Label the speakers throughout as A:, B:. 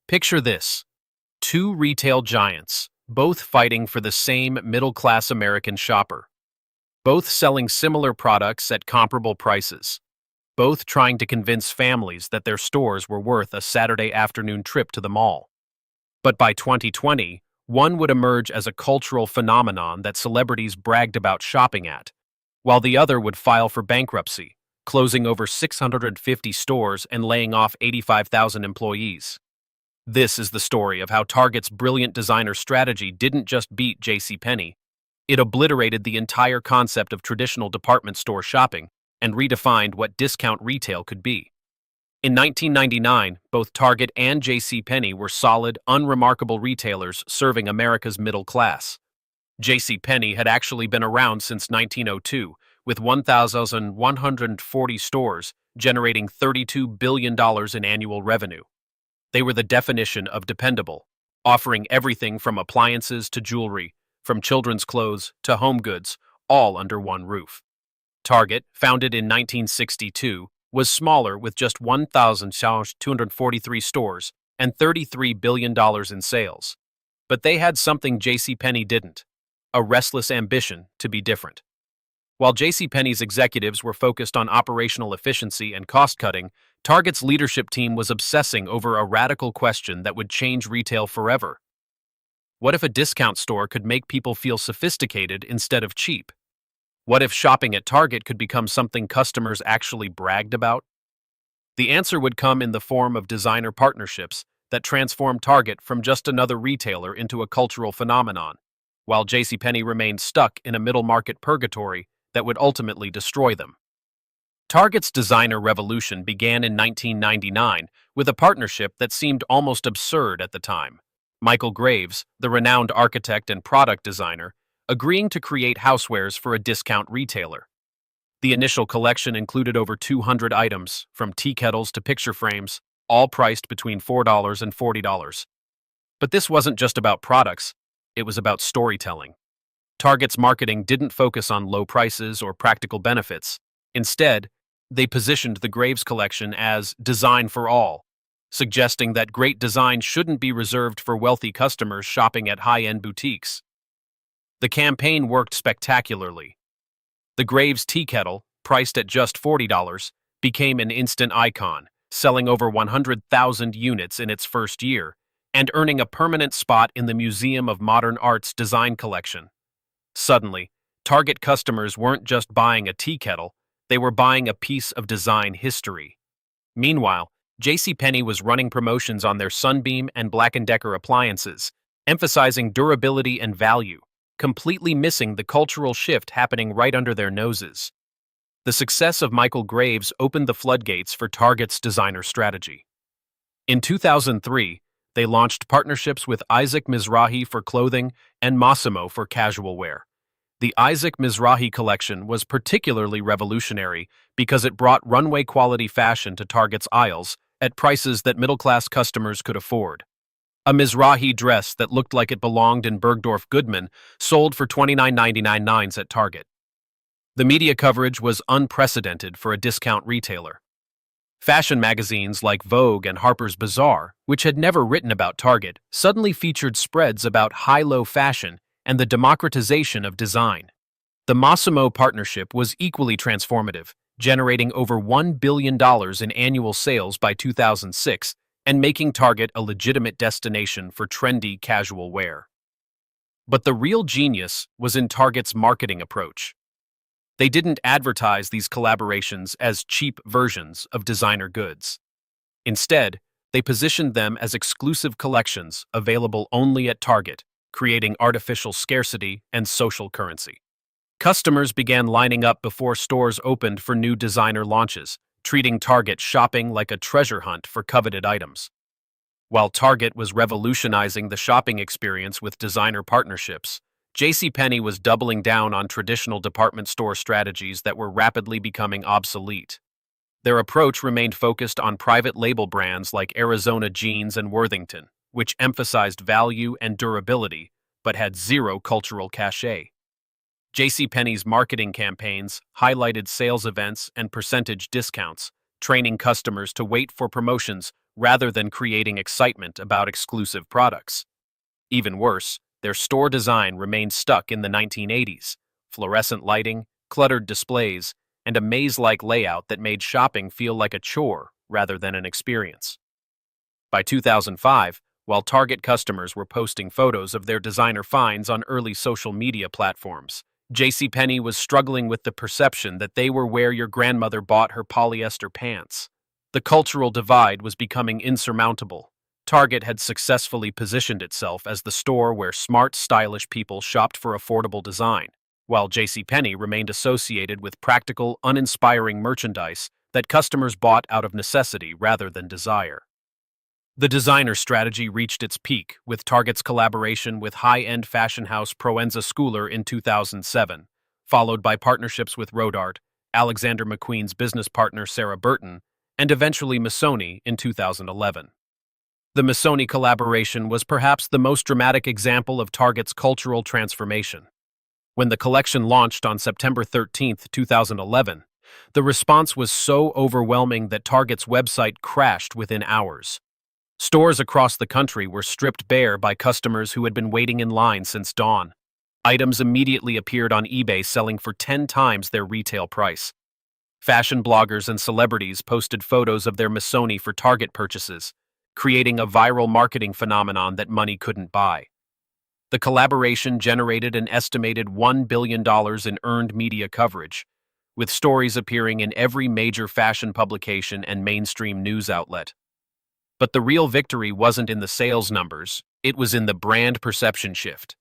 A: Picture this: two retail giants, both fighting for the same middle-class American shopper, both selling similar products at comparable prices, both trying to convince families that their stores were worth a Saturday afternoon trip to the mall. But by 2020, one would emerge as a cultural phenomenon that celebrities bragged about shopping at, while the other would file for bankruptcy, closing over 650 stores and laying off 85,000 employees. This is the story of how Target's brilliant designer strategy didn't just beat JCPenney, it obliterated the entire concept of traditional department store shopping and redefined what discount retail could be. In 1999, both Target and JCPenney were solid, unremarkable retailers serving America's middle class. JCPenney had actually been around since 1902, with 1,140 stores, generating $32 billion in annual revenue. They were the definition of dependable, offering everything from appliances to jewelry, from children's clothes to home goods, all under one roof. Target, founded in 1962, was smaller with just 1,243 stores and $33 billion in sales. But they had something JCPenney didn't: a restless ambition to be different. While JCPenney's executives were focused on operational efficiency and cost-cutting, Target's leadership team was obsessing over a radical question that would change retail forever. What if a discount store could make people feel sophisticated instead of cheap? What if shopping at Target could become something customers actually bragged about? The answer would come in the form of designer partnerships that transformed Target from just another retailer into a cultural phenomenon, while JCPenney remained stuck in a middle-market purgatory that would ultimately destroy them. Target's designer revolution began in 1999 with a partnership that seemed almost absurd at the time. Michael Graves, the renowned architect and product designer, agreeing to create housewares for a discount retailer. The initial collection included over 200 items, from tea kettles to picture frames, all priced between $4 and $40. But this wasn't just about products, it was about storytelling. Target's marketing didn't focus on low prices or practical benefits. Instead, they positioned the Graves collection as design for all, suggesting that great design shouldn't be reserved for wealthy customers shopping at high-end boutiques. The campaign worked spectacularly. The Graves tea kettle, priced at just $40, became an instant icon, selling over 100,000 units in its first year, and earning a permanent spot in the Museum of Modern Art's design collection. Suddenly, Target customers weren't just buying a tea kettle, they were buying a piece of design history. Meanwhile, JCPenney was running promotions on their Sunbeam and Black & Decker appliances, emphasizing durability and value, completely missing the cultural shift happening right under their noses. The success of Michael Graves opened the floodgates for Target's designer strategy. In 2003, they launched partnerships with Isaac Mizrahi for clothing and Massimo for casual wear. The Isaac Mizrahi collection was particularly revolutionary because it brought runway-quality fashion to Target's aisles at prices that middle-class customers could afford. A Mizrahi dress that looked like it belonged in Bergdorf Goodman sold for $29.99 at Target. The media coverage was unprecedented for a discount retailer. Fashion magazines like Vogue and Harper's Bazaar, which had never written about Target, suddenly featured spreads about high-low fashion and the democratization of design. The Massimo partnership was equally transformative, generating over $1 billion in annual sales by 2006 and making Target a legitimate destination for trendy casual wear. But the real genius was in Target's marketing approach. They didn't advertise these collaborations as cheap versions of designer goods. Instead, they positioned them as exclusive collections available only at Target, creating artificial scarcity and social currency. Customers began lining up before stores opened for new designer launches, treating Target shopping like a treasure hunt for coveted items. While Target was revolutionizing the shopping experience with designer partnerships, JCPenney was doubling down on traditional department store strategies that were rapidly becoming obsolete. Their approach remained focused on private label brands like Arizona Jeans and Worthington, which emphasized value and durability, but had zero cultural cachet. JCPenney's marketing campaigns highlighted sales events and percentage discounts, training customers to wait for promotions rather than creating excitement about exclusive products. Even worse, their store design remained stuck in the 1980s. Fluorescent lighting, cluttered displays, and a maze-like layout that made shopping feel like a chore rather than an experience. By 2005, while Target customers were posting photos of their designer finds on early social media platforms, JCPenney was struggling with the perception that they were where your grandmother bought her polyester pants. The cultural divide was becoming insurmountable. Target had successfully positioned itself as the store where smart, stylish people shopped for affordable design, while JCPenney remained associated with practical, uninspiring merchandise that customers bought out of necessity rather than desire. The designer strategy reached its peak with Target's collaboration with high-end fashion house Proenza Schouler in 2007, followed by partnerships with Rodart, Alexander McQueen's business partner Sarah Burton, and eventually Missoni in 2011. The Missoni collaboration was perhaps the most dramatic example of Target's cultural transformation. When the collection launched on September 13, 2011, the response was so overwhelming that Target's website crashed within hours. Stores across the country were stripped bare by customers who had been waiting in line since dawn. Items immediately appeared on eBay selling for 10 times their retail price. Fashion bloggers and celebrities posted photos of their Missoni for Target purchases, creating a viral marketing phenomenon that money couldn't buy. The collaboration generated an estimated $1 billion in earned media coverage, with stories appearing in every major fashion publication and mainstream news outlet. But the real victory wasn't in the sales numbers, it was in the brand perception shift.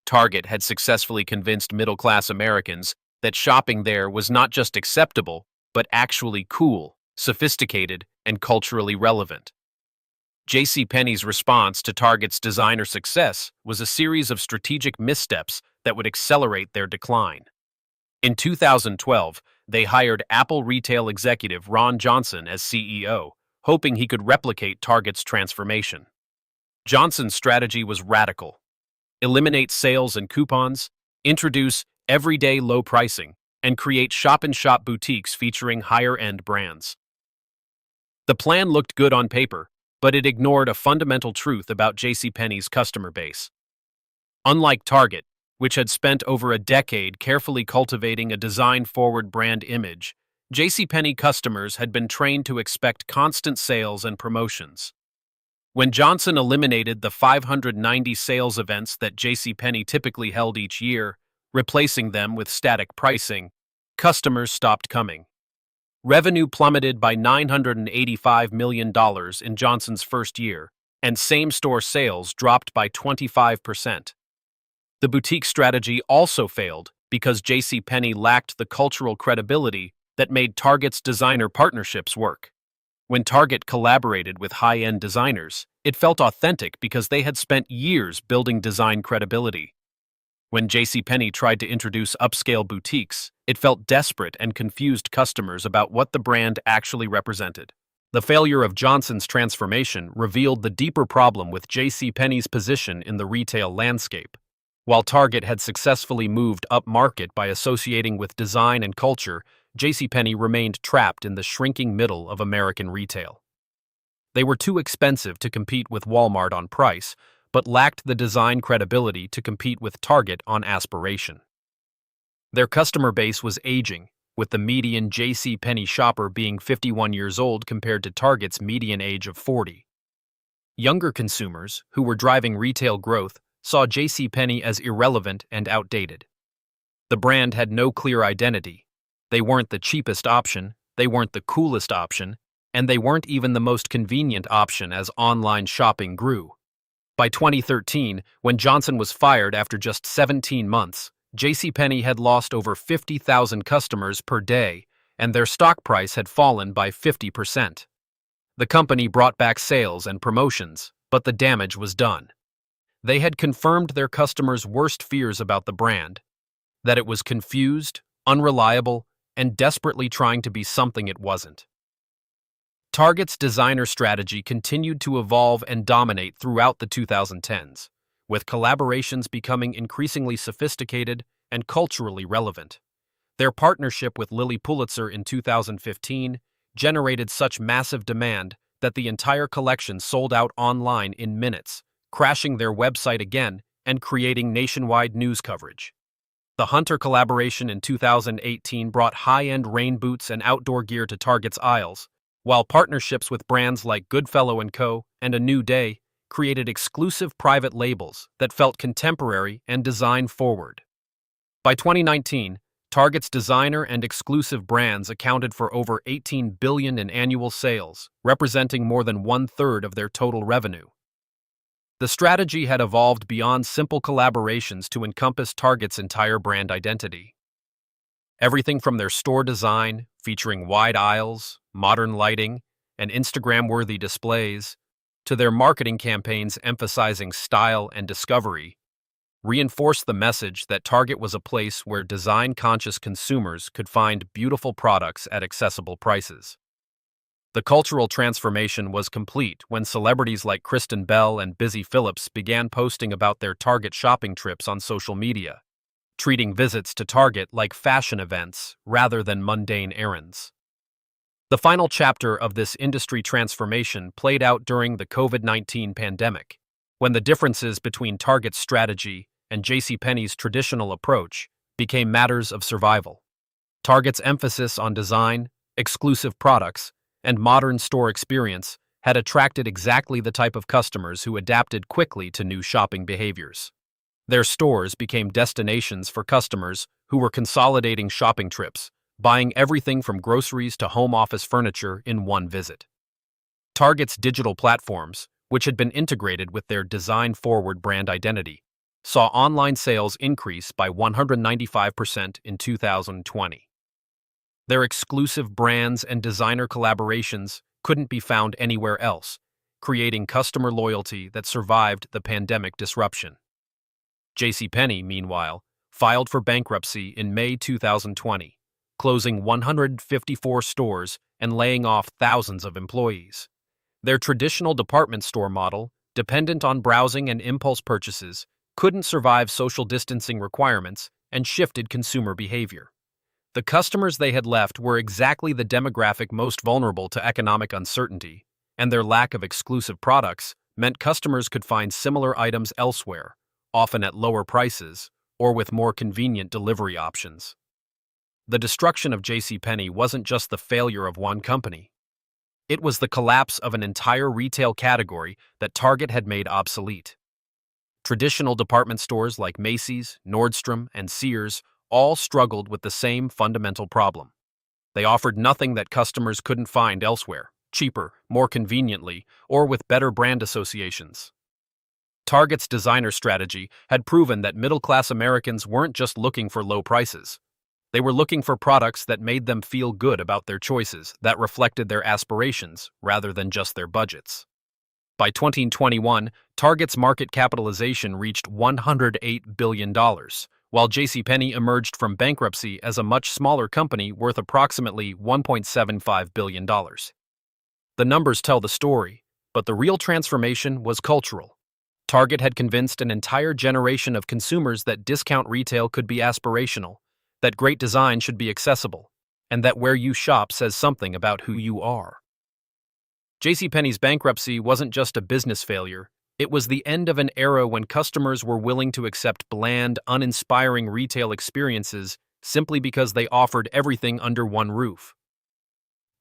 A: Target had successfully convinced middle-class Americans that shopping there was not just acceptable, but actually cool, sophisticated, and culturally relevant. JCPenney's response to Target's designer success was a series of strategic missteps that would accelerate their decline. In 2012, they hired Apple retail executive Ron Johnson as CEO, hoping he could replicate Target's transformation. Johnson's strategy was radical: eliminate sales and coupons, introduce everyday low pricing, and create shop-in-shop boutiques featuring higher-end brands. The plan looked good on paper, but it ignored a fundamental truth about JCPenney's customer base. Unlike Target, which had spent over a decade carefully cultivating a design-forward brand image, JCPenney customers had been trained to expect constant sales and promotions. When Johnson eliminated the 590 sales events that JCPenney typically held each year, replacing them with static pricing, customers stopped coming. Revenue plummeted by $985 million in Johnson's first year, and same-store sales dropped by 25%. The boutique strategy also failed because JCPenney lacked the cultural credibility that made Target's designer partnerships work. When Target collaborated with high-end designers, it felt authentic because they had spent years building design credibility. When JCPenney tried to introduce upscale boutiques, it felt desperate and confused customers about what the brand actually represented. The failure of Johnson's transformation revealed the deeper problem with JCPenney's position in the retail landscape. While Target had successfully moved upmarket by associating with design and culture, JCPenney remained trapped in the shrinking middle of American retail. They were too expensive to compete with Walmart on price, but lacked the design credibility to compete with Target on aspiration. Their customer base was aging, with the median JCPenney shopper being 51 years old compared to Target's median age of 40. Younger consumers, who were driving retail growth, saw JCPenney as irrelevant and outdated. The brand had no clear identity. They weren't the cheapest option, they weren't the coolest option, and they weren't even the most convenient option as online shopping grew. By 2013, when Johnson was fired after just 17 months, JCPenney had lost over 50,000 customers per day, and their stock price had fallen by 50%. The company brought back sales and promotions, but the damage was done. They had confirmed their customers' worst fears about the brand, that it was confused, unreliable, and desperately trying to be something it wasn't. Target's designer strategy continued to evolve and dominate throughout the 2010s, with collaborations becoming increasingly sophisticated and culturally relevant. Their partnership with Lilly Pulitzer in 2015 generated such massive demand that the entire collection sold out online in minutes, crashing their website again and creating nationwide news coverage. The Hunter collaboration in 2018 brought high-end rain boots and outdoor gear to Target's aisles, while partnerships with brands like Goodfellow & Co. and A New Day created exclusive private labels that felt contemporary and design-forward. By 2019, Target's designer and exclusive brands accounted for over $18 billion in annual sales, representing more than one-third of their total revenue. The strategy had evolved beyond simple collaborations to encompass Target's entire brand identity. Everything from their store design, featuring wide aisles, modern lighting, and Instagram-worthy displays, to their marketing campaigns emphasizing style and discovery, reinforced the message that Target was a place where design-conscious consumers could find beautiful products at accessible prices. The cultural transformation was complete when celebrities like Kristen Bell and Busy Phillips began posting about their Target shopping trips on social media, treating visits to Target like fashion events rather than mundane errands. The final chapter of this industry transformation played out during the COVID-19 pandemic, when the differences between Target's strategy and JCPenney's traditional approach became matters of survival. Target's emphasis on design, exclusive products, and modern store experience had attracted exactly the type of customers who adapted quickly to new shopping behaviors. Their stores became destinations for customers who were consolidating shopping trips, buying everything from groceries to home office furniture in one visit. Target's digital platforms, which had been integrated with their design-forward brand identity, saw online sales increase by 195% in 2020. Their exclusive brands and designer collaborations couldn't be found anywhere else, creating customer loyalty that survived the pandemic disruption. JCPenney, meanwhile, filed for bankruptcy in May 2020, closing 154 stores and laying off thousands of employees. Their traditional department store model, dependent on browsing and impulse purchases, couldn't survive social distancing requirements and shifted consumer behavior. The customers they had left were exactly the demographic most vulnerable to economic uncertainty, and their lack of exclusive products meant customers could find similar items elsewhere, often at lower prices or with more convenient delivery options. The destruction of JCPenney wasn't just the failure of one company. It was the collapse of an entire retail category that Target had made obsolete. Traditional department stores like Macy's, Nordstrom, and Sears all struggled with the same fundamental problem. They offered nothing that customers couldn't find elsewhere, cheaper, more conveniently, or with better brand associations. Target's designer strategy had proven that middle-class Americans weren't just looking for low prices. They were looking for products that made them feel good about their choices, that reflected their aspirations rather than just their budgets. By 2021, Target's market capitalization reached $108 billion, while JCPenney emerged from bankruptcy as a much smaller company worth approximately $1.75 billion. The numbers tell the story, but the real transformation was cultural. Target had convinced an entire generation of consumers that discount retail could be aspirational, that great design should be accessible, and that where you shop says something about who you are. JCPenney's bankruptcy wasn't just a business failure. It was the end of an era when customers were willing to accept bland, uninspiring retail experiences simply because they offered everything under one roof.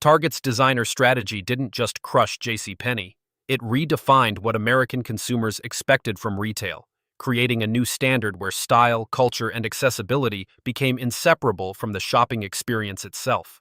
A: Target's designer strategy didn't just crush JCPenney, it redefined what American consumers expected from retail, creating a new standard where style, culture, and accessibility became inseparable from the shopping experience itself.